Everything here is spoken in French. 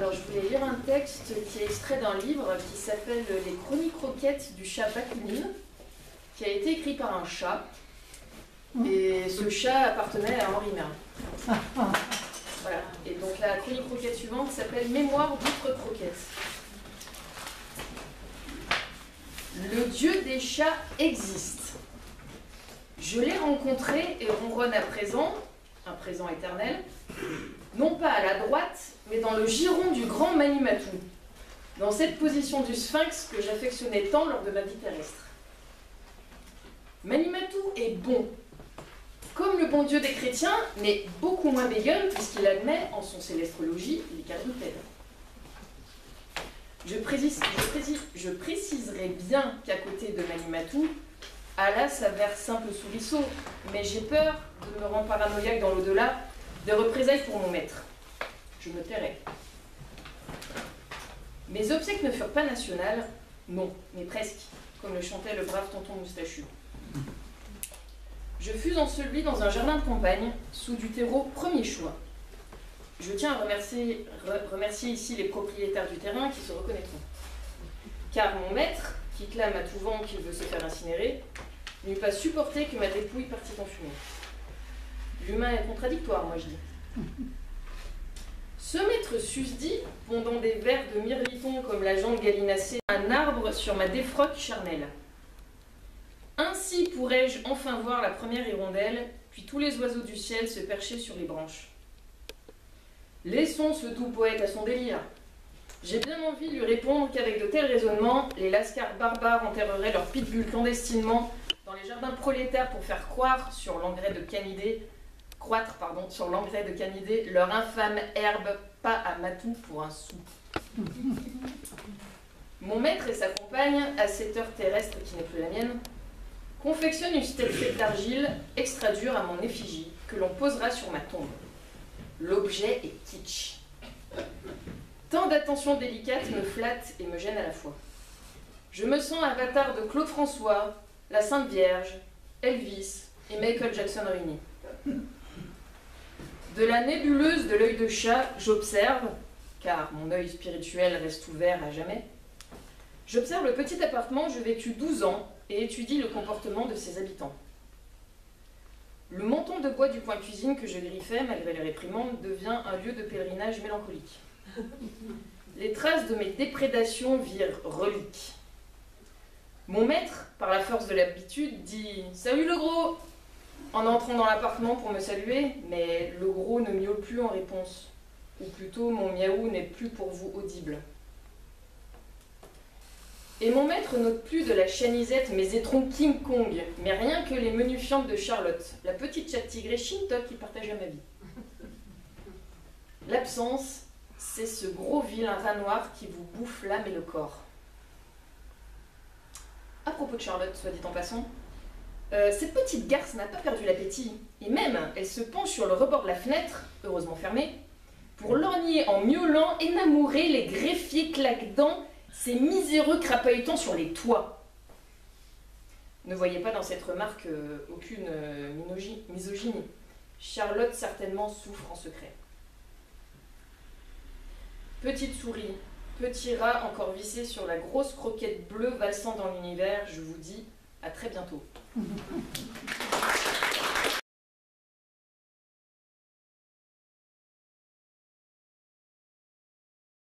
Alors, je voulais lire un texte qui est extrait d'un livre qui s'appelle Les Chroniques Croquettes du chat Bakounine, qui a été écrit par un chat. Et ce chat appartenait à Henri Merle. Voilà. Et donc la chronique croquette suivante s'appelle Mémoire d'outre croquette. Le dieu des chats existe. Je l'ai rencontré et ronronne à présent, un présent éternel, non pas à la droite, mais dans le giron du grand Manimatou, dans cette position du sphinx que j'affectionnais tant lors de ma vie terrestre. Manimatou est bon, comme le bon Dieu des chrétiens, mais beaucoup moins bégueule puisqu'il admet en son célestrologie les quadrupèdes. Je préciserai bien qu'à côté de Manimatou, Allah s'avère simple soubresaut, mais j'ai peur de me rendre paranoïaque dans l'au-delà, de représailles pour mon maître. Je me tairai. Mes obsèques ne furent pas nationales, non, mais presque, comme le chantait le brave tonton moustachu. Je fus enseveli dans un jardin de campagne, sous du terreau premier choix. Je tiens à remercier ici les propriétaires du terrain qui se reconnaîtront. Car mon maître, qui clame à tout vent qu'il veut se faire incinérer, n'eût pas supporté que ma dépouille partît en fumée. L'humain est contradictoire, moi je dis. Ce maître susdit, pondant des vers de mirliton comme la jambe gallinacée, un arbre sur ma défroque charnelle. Ainsi pourrais-je enfin voir la première hirondelle, puis tous les oiseaux du ciel se percher sur les branches. Laissons ce doux poète à son délire. J'ai bien envie de lui répondre qu'avec de tels raisonnements, les lascars barbares enterreraient leurs pitbulls clandestinement dans les jardins prolétaires pour faire croître sur l'engrais de canidés, leur infâme herbe pas à matou pour un sou. Mon maître et sa compagne, à cette heure terrestre qui n'est plus la mienne, confectionnent une statuette d'argile extra dure à mon effigie que l'on posera sur ma tombe. L'objet est kitsch. Tant d'attentions délicates me flattent et me gênent à la fois. Je me sens avatar de Claude François, la Sainte Vierge, Elvis et Michael Jackson réunis. De la nébuleuse de l'œil de chat, j'observe, car mon œil spirituel reste ouvert à jamais, j'observe le petit appartement où je vécus 12 ans et étudie le comportement de ses habitants. Le menton de bois du coin cuisine que je griffais, malgré les réprimandes, devient un lieu de pèlerinage mélancolique. Les traces de mes déprédations virent reliques. Mon maître, par la force de l'habitude, dit « Salut le gros !» en entrant dans l'appartement pour me saluer, mais le gros ne miaule plus en réponse. Ou plutôt, mon miaou n'est plus pour vous audible. Et mon maître note plus de la chanisette mes étrons King Kong, mais rien que les menus fientes de Charlotte, la petite chatte tigrée Shintok qui partageait ma vie. L'absence, c'est ce gros vilain rat noir qui vous bouffe l'âme et le corps. À propos de Charlotte, soit dit en passant, cette petite garce n'a pas perdu l'appétit, et même elle se penche sur le rebord de la fenêtre, heureusement fermée, pour lorgner en miaulant, énamourer les greffiers claque-dents, ces miséreux crapahutants sur les toits. Ne voyez pas dans cette remarque aucune misogynie. Charlotte certainement souffre en secret. Petite souris, petit rat encore vissé sur la grosse croquette bleue valsant dans l'univers, je vous dis à très bientôt.